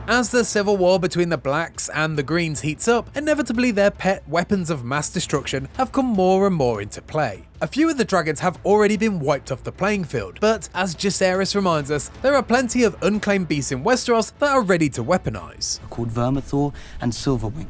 As the civil war between the Blacks and the Greens heats up, inevitably their pet weapons of mass destruction have come more and more into play. A few of the dragons have already been wiped off the playing field, but as Jacaerys reminds us, there are plenty of unclaimed beasts in Westeros that are ready to weaponize. They're called Vermithor and Silverwing,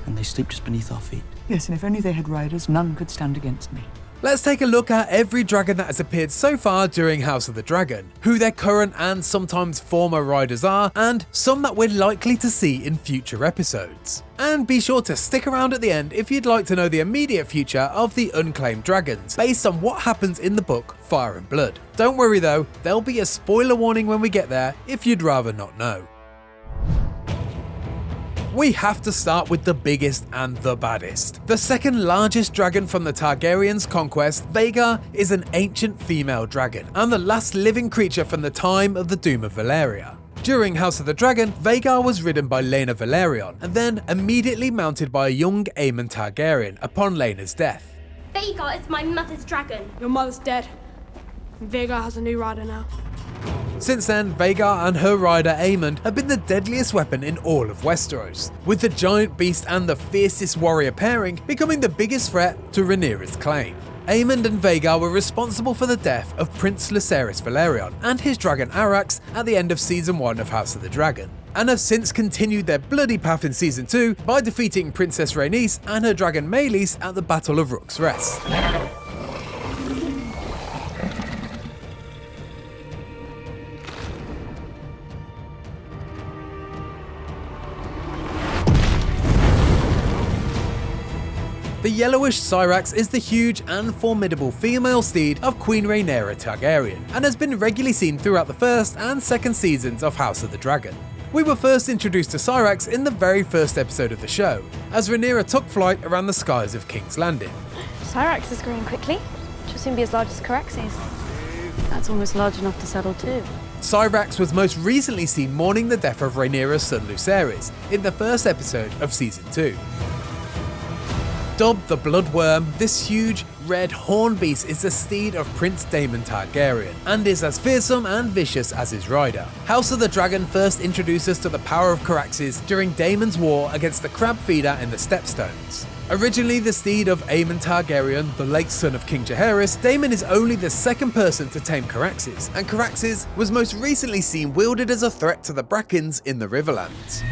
and they sleep just beneath our feet. Yes, and if only they had riders, none could stand against me. Let's take a look at every dragon that has appeared so far during House of the Dragon, who their current and sometimes former riders are, and some that we're likely to see in future episodes. And be sure to stick around at the end if you'd like to know the immediate future of the unclaimed dragons, based on what happens in the book Fire and Blood. Don't worry though, there'll be a spoiler warning when we get there if you'd rather not know. We have to start with the biggest and the baddest. The second largest dragon from the Targaryens' conquest, Vhagar, is an ancient female dragon and the last living creature from the time of the Doom of Valyria. During House of the Dragon, Vhagar was ridden by Laena Velaryon and then immediately mounted by a young Aemon Targaryen upon Laena's death. Vhagar is my mother's dragon. Your mother's dead. Vhagar has a new rider now. Since then, Vhagar and her rider Aemon have been the deadliest weapon in all of Westeros, with the giant beast and the fiercest warrior pairing becoming the biggest threat to Rhaenyra's claim. Aemon and Vhagar were responsible for the death of Prince Lucerys Velaryon and his dragon Arrax at the end of Season 1 of House of the Dragon, and have since continued their bloody path in Season 2 by defeating Princess Rhaenys and her dragon Meleys at the Battle of Rook's Rest. The yellowish Syrax is the huge and formidable female steed of Queen Rhaenyra Targaryen, and has been regularly seen throughout the first and second seasons of House of the Dragon. We were first introduced to Syrax in the very first episode of the show, as Rhaenyra took flight around the skies of King's Landing. Syrax is growing quickly. She'll soon be as large as Caraxes. That's almost large enough to settle too. Syrax was most recently seen mourning the death of Rhaenyra's son Lucerys in the first episode of Season 2. Dubbed the Bloodworm, this huge, red horn beast is the steed of Prince Daemon Targaryen, and is as fearsome and vicious as his rider. House of the Dragon first introduced us to the power of Caraxes during Daemon's war against the crab feeder in the Stepstones. Originally the steed of Aemon Targaryen, the late son of King Jaehaerys, Daemon is only the second person to tame Caraxes, and Caraxes was most recently seen wielded as a threat to the Brackens in the Riverlands.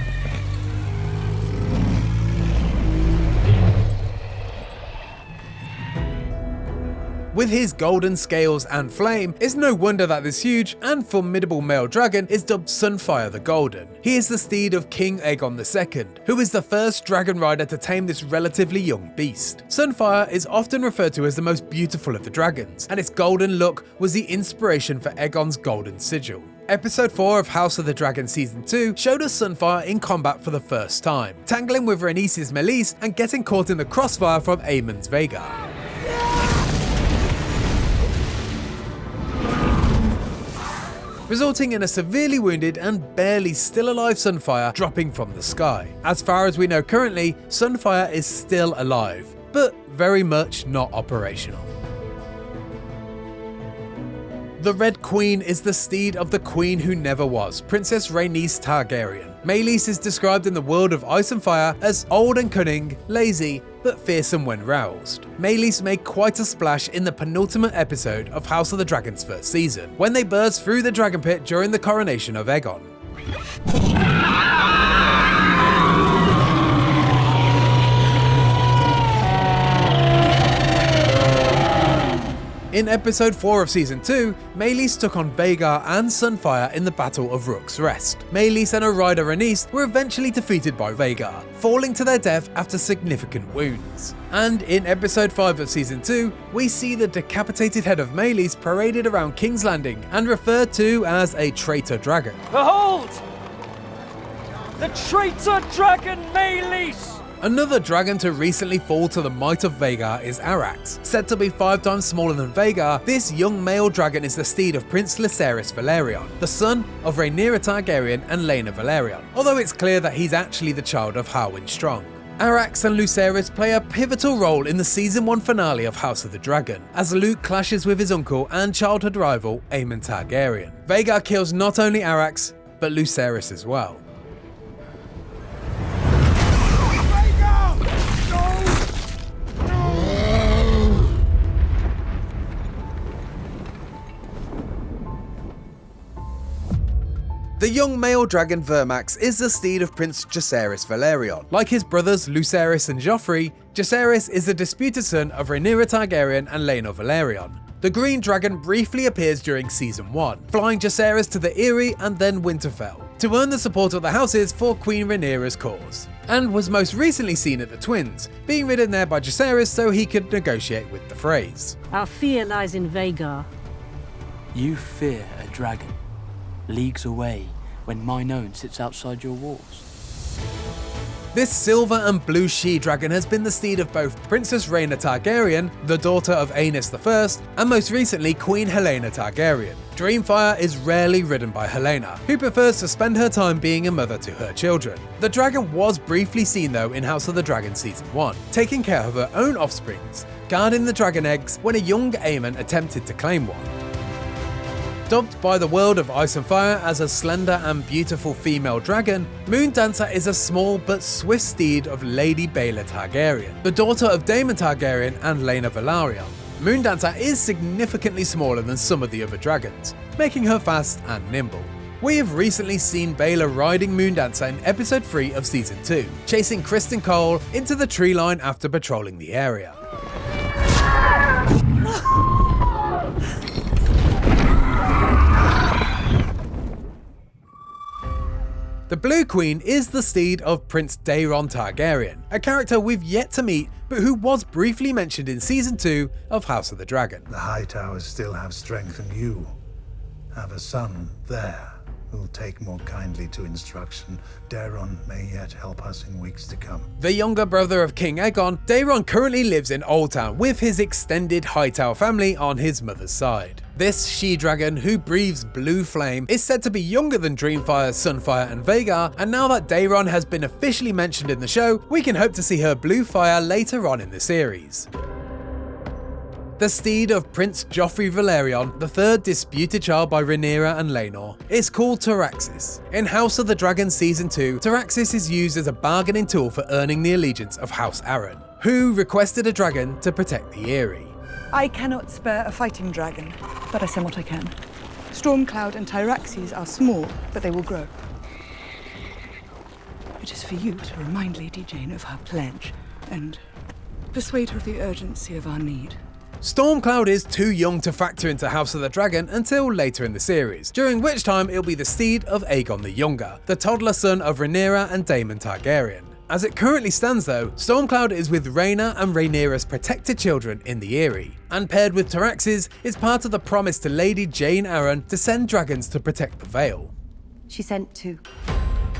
With his golden scales and flame, it's no wonder that this huge and formidable male dragon is dubbed Sunfyre the Golden. He is the steed of King Aegon II, who is the first dragon rider to tame this relatively young beast. Sunfyre is often referred to as the most beautiful of the dragons, and its golden look was the inspiration for Aegon's golden sigil. Episode 4 of House of the Dragon Season 2 showed us Sunfyre in combat for the first time, tangling with Rhaenys' Meleys and getting caught in the crossfire from Aemon's Vhagar. Resulting in a severely wounded and barely still alive Sunfyre dropping from the sky. As far as we know currently, Sunfyre is still alive, but very much not operational. The Red Queen is the steed of the Queen Who Never Was, Princess Rhaenys Targaryen. Meleys is described in the world of Ice and Fire as old and cunning, lazy, but fearsome when roused. Meleys made quite a splash in the penultimate episode of House of the Dragon's first season, when they burst through the dragon pit during the coronation of Aegon. In episode 4 of Season 2, Meleys took on Vhagar and Sunfyre in the Battle of Rook's Rest. Meleys and her rider Rhaenys were eventually defeated by Vhagar, falling to their death after significant wounds. And in episode 5 of Season 2, we see the decapitated head of Meleys paraded around King's Landing and referred to as a traitor dragon. Behold! The traitor dragon Meleys! Another dragon to recently fall to the might of Vhagar is Arrax. Said to be 5 times smaller than Vhagar, this young male dragon is the steed of Prince Lucerys Velaryon, the son of Rhaenyra Targaryen and Laena Velaryon, although it's clear that he's actually the child of Harwin Strong. Arrax and Lucerys play a pivotal role in the Season 1 finale of House of the Dragon, as Luke clashes with his uncle and childhood rival Aemon Targaryen. Vhagar kills not only Arrax, but Lucerys as well. The young male dragon Vermax is the steed of Prince Jacaerys Velaryon. Like his brothers Lucerys and Joffrey, Jacaerys is the disputed son of Rhaenyra Targaryen and Laenor Velaryon. The green dragon briefly appears during Season 1, flying Jacaerys to the Eyrie and then Winterfell, to earn the support of the houses for Queen Rhaenyra's cause, and was most recently seen at the Twins, being ridden there by Jacaerys so he could negotiate with the Freys. Our fear lies in Vhagar. You fear a dragon, leagues away, when mine own sits outside your walls. This silver and blue she-dragon has been the steed of both Princess Rhaena Targaryen, the daughter of Aenys I, and most recently Queen Helaena Targaryen. Dreamfyre is rarely ridden by Helaena, who prefers to spend her time being a mother to her children. The dragon was briefly seen though in House of the Dragon Season 1, taking care of her own offsprings, guarding the dragon eggs when a young Aemon attempted to claim one. Dubbed by the world of Ice and Fire as a slender and beautiful female dragon, Moondancer is a small but swift steed of Lady Baela Targaryen, the daughter of Daemon Targaryen and Laenor Velaryon. Moondancer is significantly smaller than some of the other dragons, making her fast and nimble. We have recently seen Baela riding Moondancer in episode 3 of Season 2, chasing Criston Cole into the tree line after patrolling the area. The Blue Queen is the steed of Prince Daeron Targaryen, a character we've yet to meet but who was briefly mentioned in Season 2 of House of the Dragon. The High Towers still have strength, and you have a son there who'll take more kindly to instruction. Daeron may yet help us in weeks to come. The younger brother of King Aegon, Daeron currently lives in Oldtown with his extended Hightower family on his mother's side. This she-dragon, who breathes blue flame, is said to be younger than Dreamfyre, Sunfyre and Vhagar, and now that Daeron has been officially mentioned in the show, we can hope to see her blue fire later on in the series. The steed of Prince Joffrey Velaryon, the third disputed child by Rhaenyra and Laenor, is called Tyraxes. In House of the Dragon Season 2, Tyraxes is used as a bargaining tool for earning the allegiance of House Arryn, who requested a dragon to protect the Eyrie. I cannot spare a fighting dragon, but I send what I can. Stormcloud and Tyraxes are small, but they will grow. It is for you to remind Lady Jane of her pledge, and persuade her of the urgency of our need. Stormcloud is too young to factor into House of the Dragon until later in the series, during which time it'll be the steed of Aegon the Younger, the toddler son of Rhaenyra and Daemon Targaryen. As it currently stands though, Stormcloud is with Rhaena and Rhaenyra's protected children in the Eyrie, and paired with Tyraxes is part of the promise to Lady Jane Arryn to send dragons to protect the Vale. She sent two.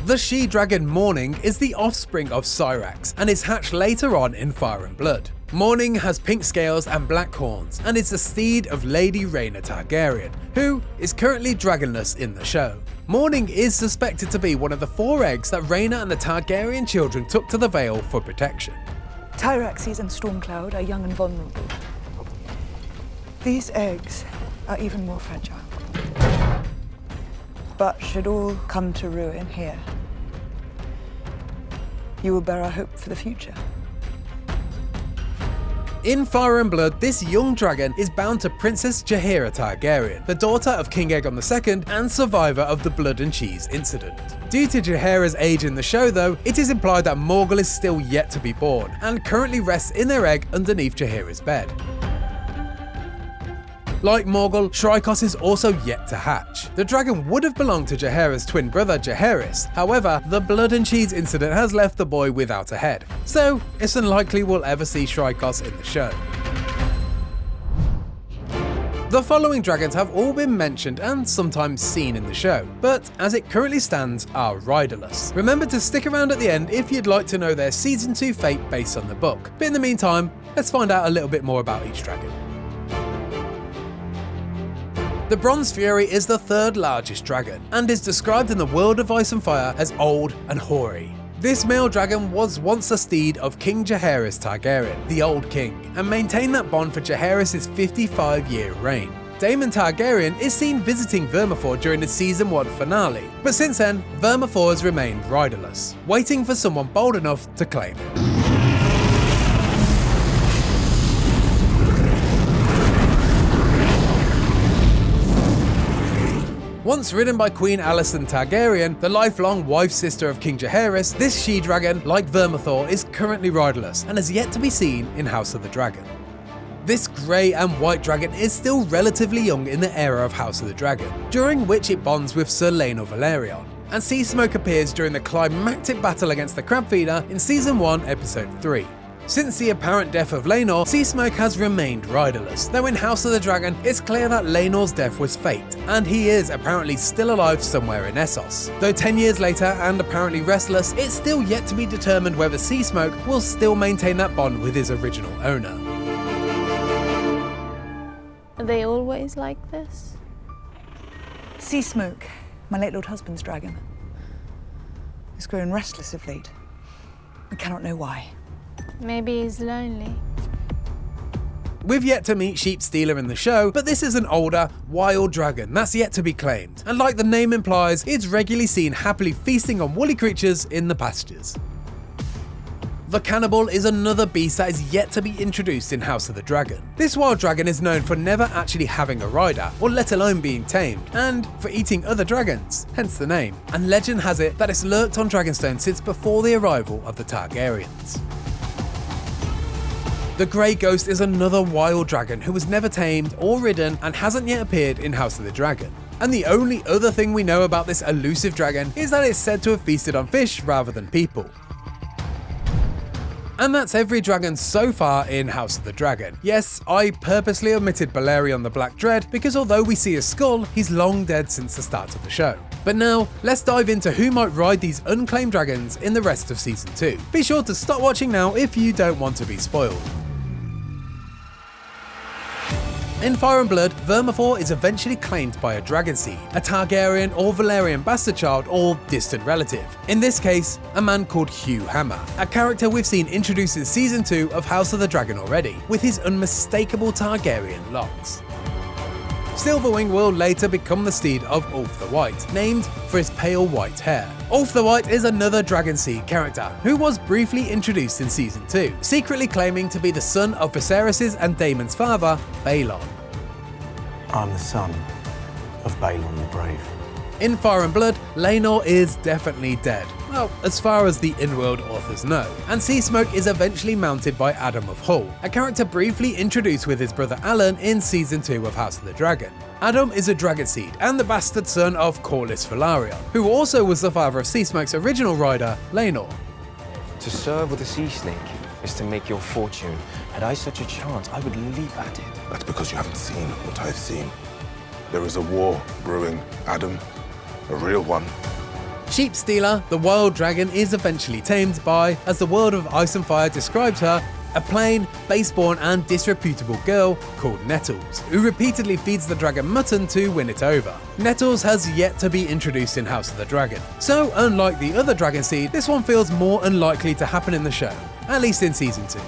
The she-dragon Morning is the offspring of Syrax and is hatched later on in Fire and Blood. Morning has pink scales and black horns and is the steed of Lady Rhaena Targaryen, who is currently dragonless in the show. Morning is suspected to be one of the 4 eggs that Rhaena and the Targaryen children took to the Vale for protection. Tyraxes and Stormcloud are young and vulnerable. These eggs are even more fragile. But should all come to ruin here, you will bear our hope for the future. In Fire and Blood, this young dragon is bound to Princess Jaehaera Targaryen, the daughter of King Aegon II and survivor of the Blood and Cheese incident. Due to Jaehaera's age in the show though, it is implied that Morghul is still yet to be born, and currently rests in their egg underneath Jaehaera's bed. Like Morghul, Shrykos is also yet to hatch. The dragon would have belonged to Jaehaera's twin brother Jaehaerys, however, the Blood and Cheese incident has left the boy without a head, so it's unlikely we'll ever see Shrykos in the show. The following dragons have all been mentioned and sometimes seen in the show, but as it currently stands are riderless. Remember to stick around at the end if you'd like to know their Season 2 fate based on the book, but in the meantime, let's find out a little bit more about each dragon. The Bronze Fury is the 3rd largest dragon, and is described in the world of Ice and Fire as old and hoary. This male dragon was once a steed of King Jaehaerys Targaryen, the Old King, and maintained that bond for Jaehaerys' 55-year reign. Daemon Targaryen is seen visiting Vermithor during the Season 1 finale, but since then, Vermithor has remained riderless, waiting for someone bold enough to claim it. Once ridden by Queen Alicent Targaryen, the lifelong wife-sister of King Jaehaerys, this she-dragon, like Vermithor, is currently riderless and has yet to be seen in House of the Dragon. This grey and white dragon is still relatively young in the era of House of the Dragon, during which it bonds with Sir Laenor Velaryon, and Seasmoke appears during the climactic battle against the Crabfeeder in Season 1, Episode 3. Since the apparent death of Laenor, Seasmoke has remained riderless, though in House of the Dragon, it's clear that Laenor's death was fate, and he is apparently still alive somewhere in Essos. Though 10 years later and apparently restless, it's still yet to be determined whether Seasmoke will still maintain that bond with his original owner. Are they always like this? Seasmoke, my late lord husband's dragon, has grown restless of late. I cannot know why. Maybe he's lonely. We've yet to meet Sheepstealer in the show, but this is an older, wild dragon that's yet to be claimed, and like the name implies, it's regularly seen happily feasting on woolly creatures in the pastures. The Cannibal is another beast that is yet to be introduced in House of the Dragon. This wild dragon is known for never actually having a rider, or let alone being tamed, and for eating other dragons, hence the name. And legend has it that it's lurked on Dragonstone since before the arrival of the Targaryens. The Grey Ghost is another wild dragon who was never tamed or ridden and hasn't yet appeared in House of the Dragon. And the only other thing we know about this elusive dragon is that it's said to have feasted on fish rather than people. And that's every dragon so far in House of the Dragon. Yes, I purposely omitted Balerion the Black Dread because although we see his skull, he's long dead since the start of the show. But now, let's dive into who might ride these unclaimed dragons in the rest of Season 2. Be sure to stop watching now if you don't want to be spoiled. In Fire and Blood, Vermithor is eventually claimed by a dragon seed, a Targaryen or Valyrian bastard child or distant relative. In this case, a man called Hugh Hammer, a character we've seen introduced in Season 2 of House of the Dragon already, with his unmistakable Targaryen locks. Silverwing will later become the steed of Ulf the White, named for his pale white hair. Ulf the White is another dragon seed character who was briefly introduced in Season 2, secretly claiming to be the son of Viserys and Daemon's father, Balon. I'm the son of Balon the Brave. In Fire and Blood, Laenor is definitely dead. Well, as far as the in-world authors know. And Seasmoke is eventually mounted by Adam of Hull, a character briefly introduced with his brother Alan in Season 2 of House of the Dragon. Adam is a dragon seed and the bastard son of Corlys Velaryon, who also was the father of Seasmoke's original rider, Laenor. To serve with a sea snake is to make your fortune. Had I such a chance, I would leap at it. That's because you haven't seen what I've seen. There is a war brewing, Adam. A real one. Sheepstealer, the wild dragon, is eventually tamed by, as the world of Ice and Fire describes her, a plain, base-born and disreputable girl called Nettles, who repeatedly feeds the dragon mutton to win it over. Nettles has yet to be introduced in House of the Dragon, so unlike the other dragon seed, this one feels more unlikely to happen in the show, at least in Season 2.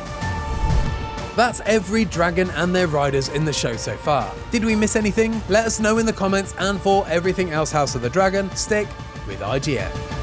That's every dragon and their riders in the show so far. Did we miss anything? Let us know in the comments, and for everything else House of the Dragon, stick with IGN.